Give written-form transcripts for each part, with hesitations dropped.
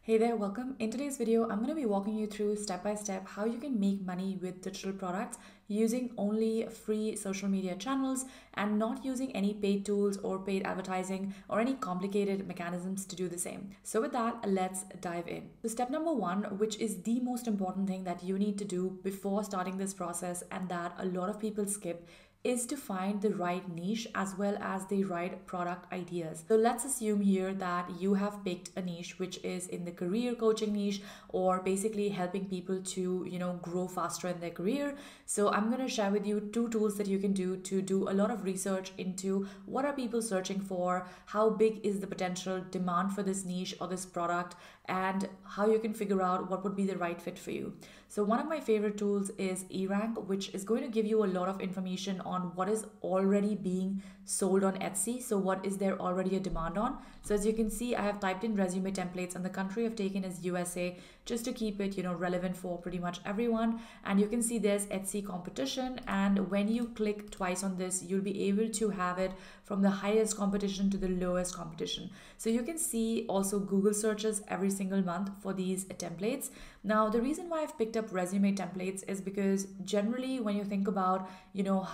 Hey there, welcome. In today's video, I'm going to be walking you through step by step how you can make money with digital products using only free social media channels and not using any paid tools or paid advertising or any complicated mechanisms to do the same. So with that, let's dive in. So step number one, which is the most important thing that you need to do before starting this process and that a lot of people skip, is to find the right niche as well as the right product ideas. So let's assume here that you have picked a niche which is in the career coaching niche or basically helping people to, grow faster in their career. So I'm going to share with you two tools that you can do to do a lot of research into what are people searching for, how big is the potential demand for this niche or this product, and how you can figure out what would be the right fit for you. So one of my favorite tools is eRank, which is going to give you a lot of information on what is already being sold on Etsy. So what is there already a demand on? So as you can see, I have typed in resume templates and the country I've taken is USA just to keep it, relevant for pretty much everyone. And you can see there's Etsy competition. And when you click twice on this, you'll be able to have it from the highest competition to the lowest competition. So you can see also Google searches every single month for these templates. Now, the reason why I've picked up resume templates is because generally when you think about,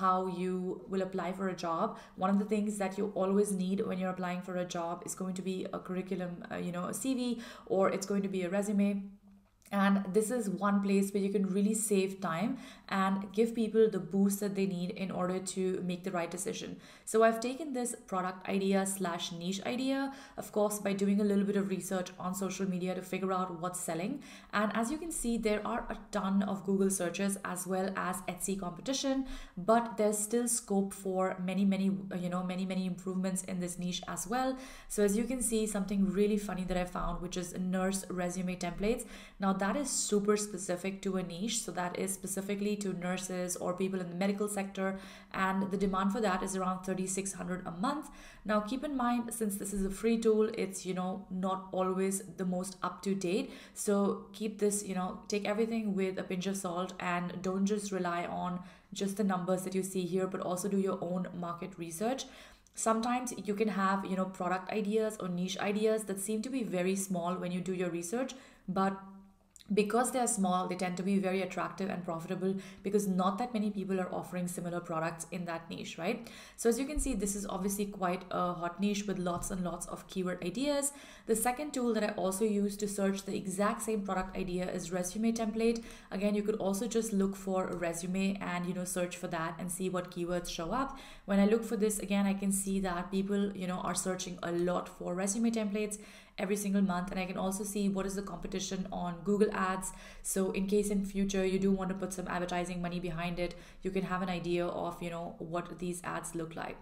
how you will apply for a job, one of the things that you always need when you're applying for a job is going to be a curriculum, a CV, or it's going to be a resume. And this is one place where you can really save time and give people the boost that they need in order to make the right decision. So I've taken this product idea / niche idea, of course, by doing a little bit of research on social media to figure out what's selling. And as you can see, there are a ton of Google searches as well as Etsy competition, but there's still scope for many improvements in this niche as well. So as you can see, something really funny that I found, which is nurse resume templates. Now that is super specific to a niche. So that is specifically to nurses or people in the medical sector. And the demand for that is around $3,600 a month. Now keep in mind, since this is a free tool, it's, not always the most up to date. So keep this, take everything with a pinch of salt and don't just rely on just the numbers that you see here, but also do your own market research. Sometimes you can have, product ideas or niche ideas that seem to be very small when you do your research, but because they're small, they tend to be very attractive and profitable because not that many people are offering similar products in that niche, right? So as you can see, this is obviously quite a hot niche with lots and lots of keyword ideas. The second tool that I also use to search the exact same product idea is resume template. Again, you could also just look for a resume and, search for that and see what keywords show up. When I look for this, again, I can see that people, are searching a lot for resume templates every single month. And I can also see what is the competition on Google Ads. So in case in future you do want to put some advertising money behind it, you can have an idea of, what these ads look like.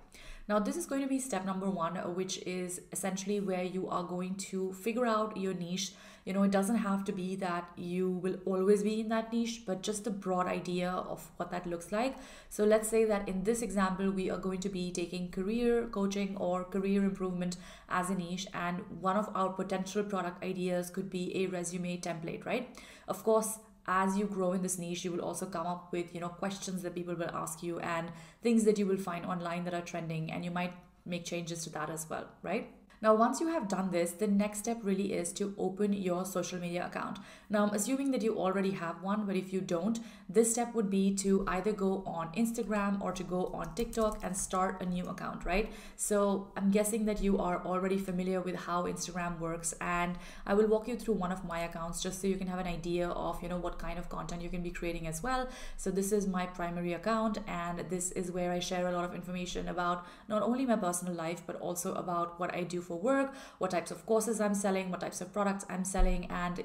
Now, this is going to be step number one, which is essentially where you are going to figure out your niche. It doesn't have to be that you will always be in that niche, but just a broad idea of what that looks like. So let's say that in this example, we are going to be taking career coaching or career improvement as a niche. And one of our potential product ideas could be a resume template, right? Of course, as you grow in this niche, you will also come up with, questions that people will ask you and things that you will find online that are trending, and you might make changes to that as well, right? Now, once you have done this, the next step really is to open your social media account. Now, I'm assuming that you already have one, but if you don't, this step would be to either go on Instagram or to go on TikTok and start a new account, right? So I'm guessing that you are already familiar with how Instagram works, and I will walk you through one of my accounts just so you can have an idea of, what kind of content you can be creating as well. So this is my primary account, and this is where I share a lot of information about not only my personal life, but also about what I do for work, what types of courses I'm selling, what types of products I'm selling, and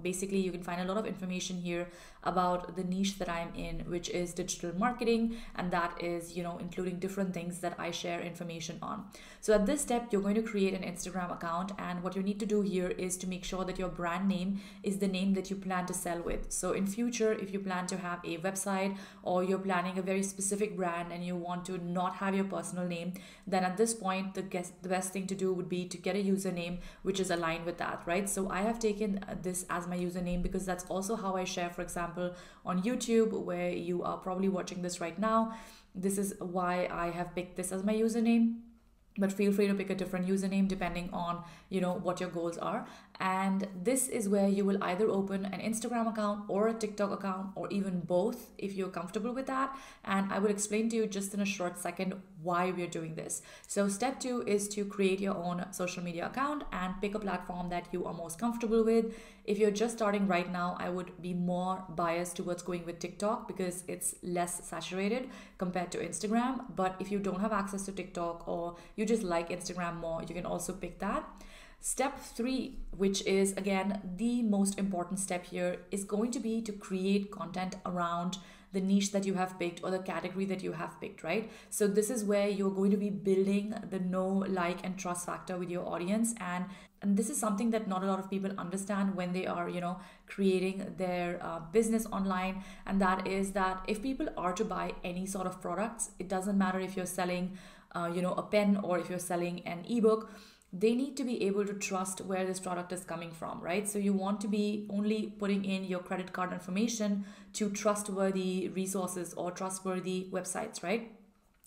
basically you can find a lot of information here about the niche that I'm in, which is digital marketing, and that is including different things that I share information on. So at this step, you're going to create an Instagram account, and what you need to do here is to make sure that your brand name is the name that you plan to sell with. So in future, if you plan to have a website or you're planning a very specific brand and you want to not have your personal name, then at this point the best thing to do would be to get a username which is aligned with that, right? So I have taken this as my username because that's also how I share, for example, on YouTube, where you are probably watching this right now. This is why I have picked this as my username. but feel free to pick a different username depending on what your goals are. And this is where you will either open an Instagram account or a TikTok account, or even both if you're comfortable with that. And I will explain to you just in a short second why we're doing this. So step 2 is to create your own social media account and pick a platform that you are most comfortable with. If you're just starting right now, I would be more biased towards going with TikTok because it's less saturated compared to Instagram. But if you don't have access to TikTok or you just like Instagram more, you can also pick that. Step 3, which is again the most important step here, is going to be to create content around the niche that you have picked or the category that you have picked, right? So this is where you're going to be building the know, like, and trust factor with your audience. And this is something that not a lot of people understand when they are, creating their business online. And that is that if people are to buy any sort of products, it doesn't matter if you're selling, a pen or if you're selling an ebook, they need to be able to trust where this product is coming from, right? So you want to be only putting in your credit card information to trustworthy resources or trustworthy websites, right?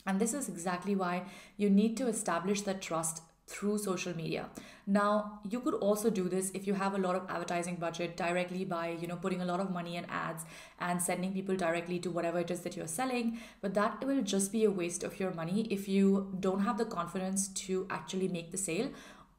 And this is exactly why you need to establish that trust through social media. Now, you could also do this if you have a lot of advertising budget directly by, putting a lot of money in ads and sending people directly to whatever it is that you're selling. But that will just be a waste of your money if you don't have the confidence to actually make the sale,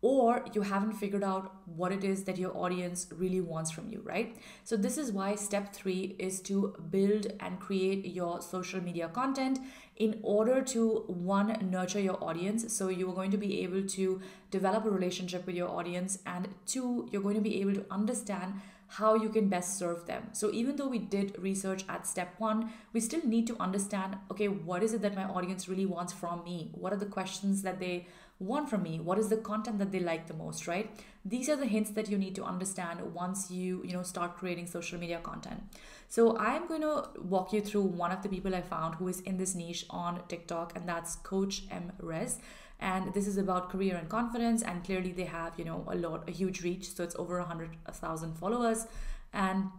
or you haven't figured out what it is that your audience really wants from you, right? So this is why step 3 is to build and create your social media content in order to, 1, nurture your audience. So you are going to be able to develop a relationship with your audience, and 2, you're going to be able to understand how you can best serve them. So even though we did research at step 1, we still need to understand, okay, what is it that my audience really wants from me? What are the questions that they want from me? What is the content that they like the most, right? These are the hints that you need to understand once you start creating social media content. So I'm going to walk you through one of the people I found who is in this niche on TikTok, and that's Coach M Res. And this is about career and confidence, and clearly they have a huge reach. So it's over 100,000 followers, and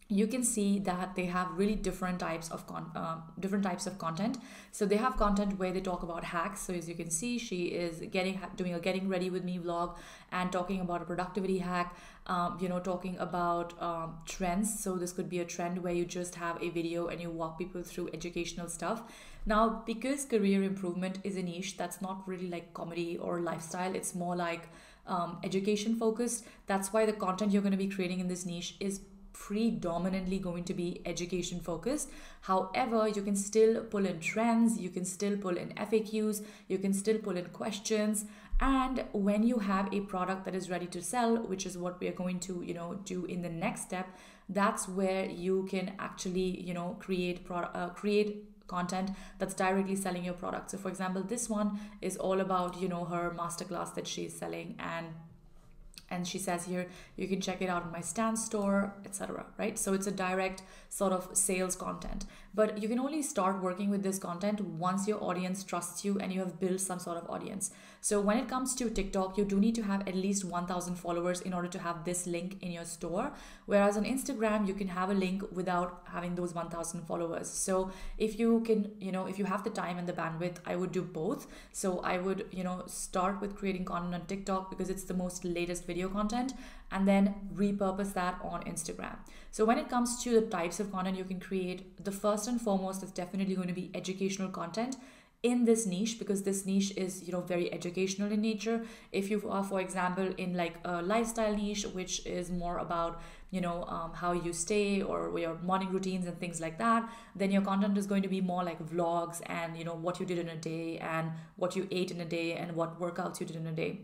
you can see that they have really different types of content. So they have content where they talk about hacks. So as you can see, she is doing a getting ready with me vlog and talking about a productivity hack, talking about trends. So this could be a trend where you just have a video and you walk people through educational stuff. Now, because career improvement is a niche that's not really like comedy or lifestyle, it's more like education focused. That's why the content you're going to be creating in this niche is predominantly going to be education focused. However, you can still pull in trends, you can still pull in FAQs, you can still pull in questions. And when you have a product that is ready to sell, which is what we are going to do in the next step, that's where you can actually create content that's directly selling your product. So for example, this one is all about her masterclass that she's selling, and she says here, you can check it out in my Stan store, etc. Right? So it's a direct sort of sales content. But you can only start working with this content once your audience trusts you and you have built some sort of audience. So when it comes to TikTok, you do need to have at least 1,000 followers in order to have this link in your store. Whereas on Instagram, you can have a link without having those 1,000 followers. So if you can, if you have the time and the bandwidth, I would do both. So I would, start with creating content on TikTok because it's the most latest video content, and then repurpose that on Instagram. So when it comes to the types of content you can create, the first and foremost is definitely going to be educational content in this niche, because this niche is very educational in nature. If you are, for example, in like a lifestyle niche, which is more about how you stay or your morning routines and things like that, then your content is going to be more like vlogs and what you did in a day and what you ate in a day and what workouts you did in a day.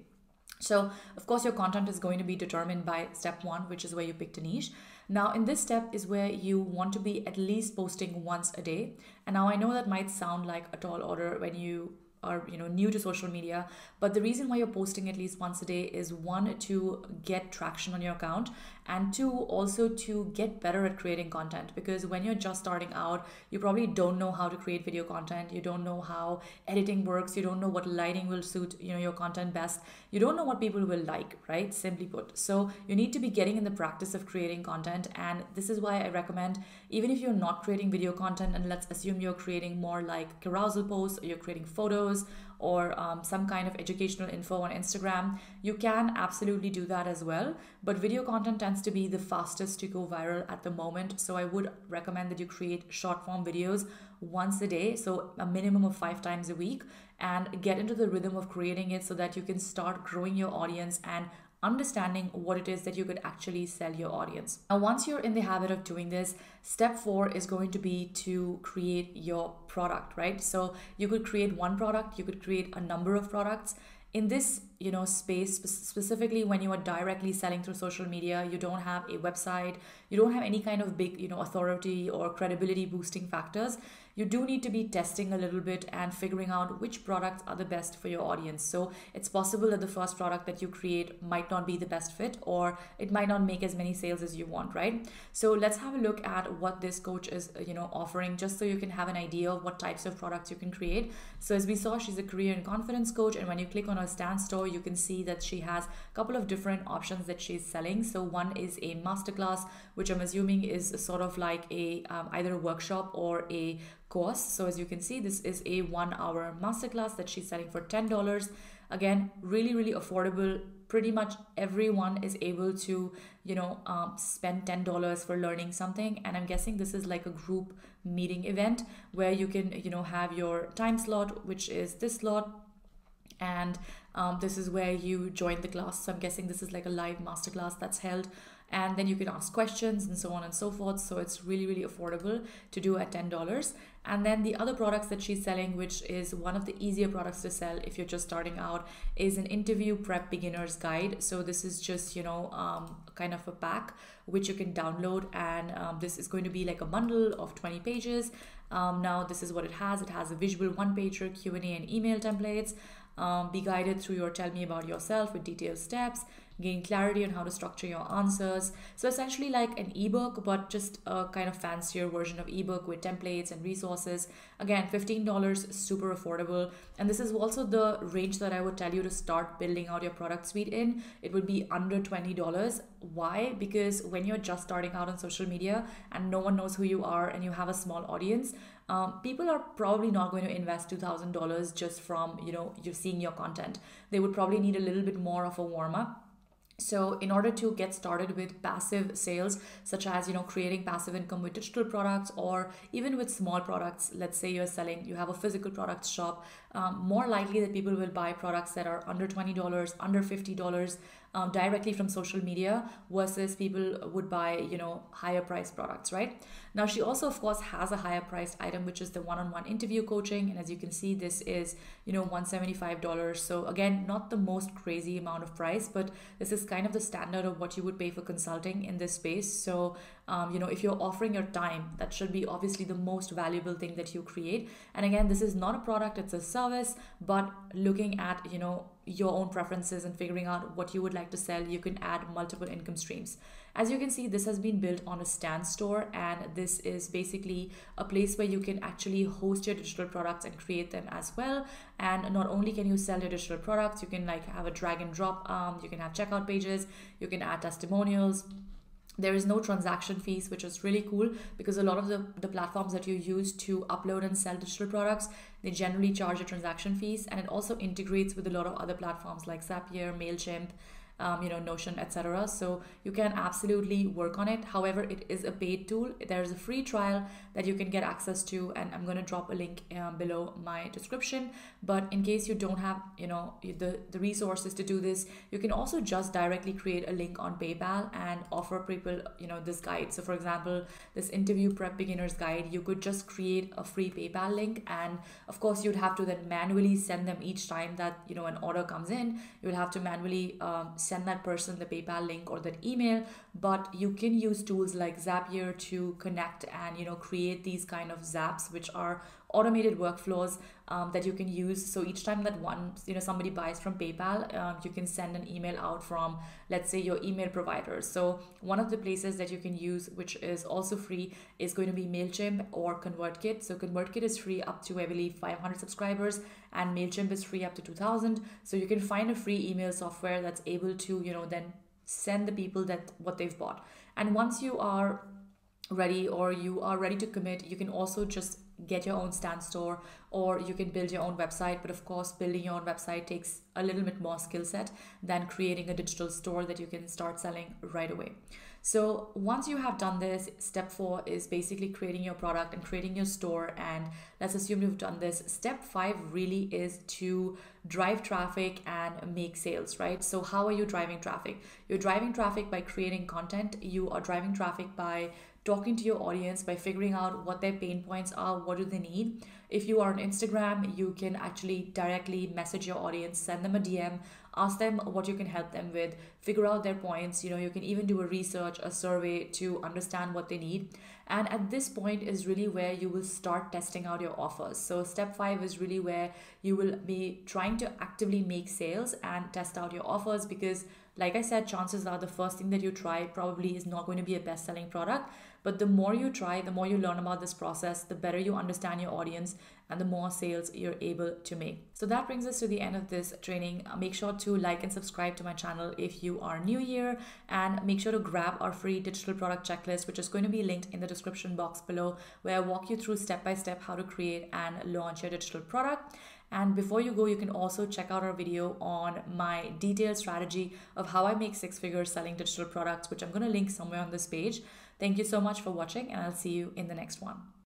So of course your content is going to be determined by step 1, which is where you picked a niche. Now in this step is where you want to be at least posting once a day. And now I know that might sound like a tall order when you are new to social media, but the reason why you're posting at least once a day is 1, to get traction on your account, and 2, also to get better at creating content. Because when you're just starting out, you probably don't know how to create video content, you don't know how editing works, you don't know what lighting will suit your content best, you don't know what people will like, right? Simply put. So you need to be getting in the practice of creating content, and this is why I recommend, even if you're not creating video content, and let's assume you're creating more like carousel posts, or you're creating photos, or some kind of educational info on Instagram, you can absolutely do that as well. But video content tends to be the fastest to go viral at the moment. So I would recommend that you create short form videos once a day, so a minimum of 5 times a week, and get into the rhythm of creating it so that you can start growing your audience and understanding what it is that you could actually sell your audience. Now, once you're in the habit of doing this, step 4 is going to be to create your product, right? So you could create one product, you could create a number of products. In this, space, specifically when you are directly selling through social media, you don't have a website, you don't have any kind of big, authority or credibility boosting factors. You do need to be testing a little bit and figuring out which products are the best for your audience. So it's possible that the first product that you create might not be the best fit, or it might not make as many sales as you want, right? So let's have a look at what this coach is, offering, just so you can have an idea of what types of products you can create. So as we saw, she's a career and confidence coach, and when you click on her stand store, you can see that she has a couple of different options that she's selling. So one is a masterclass, which I'm assuming is sort of like a either a workshop or a course. So as you can see, this is a 1-hour masterclass that she's selling for $10. Again, really, really affordable. Pretty much everyone is able to, spend $10 for learning something. And I'm guessing this is like a group meeting event where you can, have your time slot, which is this slot. And this is where you join the class. So I'm guessing this is like a live masterclass that's held. And then you can ask questions and so on and so forth. So it's really, really affordable to do at $10. And then the other products that she's selling, which is one of the easier products to sell if you're just starting out, is an interview prep beginner's guide. So this is just, kind of a pack which you can download. And this is going to be like a bundle of 20 pages. Now, this is what it has. It has a visual one-pager, Q&A and email templates. Be guided through your tell me about yourself with detailed steps, gain clarity on how to structure your answers. So essentially like an ebook, but just a kind of fancier version of ebook with templates and resources. Again, $15, super affordable. And this is also the range that I would tell you to start building out your product suite in. It would be under $20. Why? Because when you're just starting out on social media and no one knows who you are and you have a small audience, people are probably not going to invest $2,000 just from, you're seeing your content. They would probably need a little bit more of a warm-up. So in order to get started with passive sales, such as, creating passive income with digital products, or even with small products, let's say you have a physical products shop, more likely that people will buy products that are under $20, under $50, directly from social media, versus people would buy, higher priced products, right? Now, she also, of course, has a higher priced item, which is the one-on-one interview coaching. And as you can see, this is, $175. So again, not the most crazy amount of price, but this is kind of the standard of what you would pay for consulting in this space. So, if you're offering your time, that should be obviously the most valuable thing that you create. And again, this is not a product, it's a service, but looking at, your own preferences and figuring out what you would like to sell, you can add multiple income streams. As you can see, this has been built on a stand store, and this is basically a place where you can actually host your digital products and create them as well. And not only can you sell your digital products, you can like have a drag and drop, you can have checkout pages, you can add testimonials. There is no transaction fees, which is really cool, because a lot of the platforms that you use to upload and sell digital products, they generally charge a transaction fees. And it also integrates with a lot of other platforms like Zapier, MailChimp, Notion, etc. So you can absolutely work on it. However, it is a paid tool. There's a free trial that you can get access to, and I'm going to drop a link below my description. But in case you don't have, the resources to do this, you can also just directly create a link on PayPal and offer people, this guide. So for example, this interview prep beginners guide, you could just create a free PayPal link, and of course you'd have to then manually send them each time that, an order comes in. You'll have to manually send that person the PayPal link or that email, but you can use tools like Zapier to connect and create these kind of zaps, which are automated workflows that you can use. So each time that somebody buys from PayPal, you can send an email out from, let's say, your email provider. So one of the places that you can use, which is also free, is going to be MailChimp or ConvertKit. So ConvertKit is free up to, I believe, 500 subscribers, and MailChimp is free up to 2,000. So you can find a free email software that's able to then send the people that what they've bought. And once you are ready or you are ready to commit, you can also just get your own stand store, or you can build your own website. But of course, building your own website takes a little bit more skill set than creating a digital store that you can start selling right away. So once you have done this, step 4 is basically creating your product and creating your store. And let's assume you've done this. Step 5 really is to drive traffic and make sales, right? So how are you driving traffic? You're driving traffic by creating content. You are driving traffic by talking to your audience, by figuring out what their pain points are, what do they need. If you are on Instagram, you can actually directly message your audience, send them a DM, ask them what you can help them with, figure out their points. You can even do a research, a survey to understand what they need. And at this point is really where you will start testing out your offers. So step 5 is really where you will be trying to actively make sales and test out your offers, because like I said, chances are the first thing that you try probably is not going to be a best-selling product. But the more you try, the more you learn about this process, the better you understand your audience, and the more sales you're able to make. So that brings us to the end of this training. Make sure to like and subscribe to my channel if you are new here, and make sure to grab our free digital product checklist, which is going to be linked in the description box below, where I walk you through step by step how to create and launch your digital product. And before you go, you can also check out our video on my detailed strategy of how I make 6 figures selling digital products, which I'm going to link somewhere on this page. Thank you so much for watching, and I'll see you in the next one.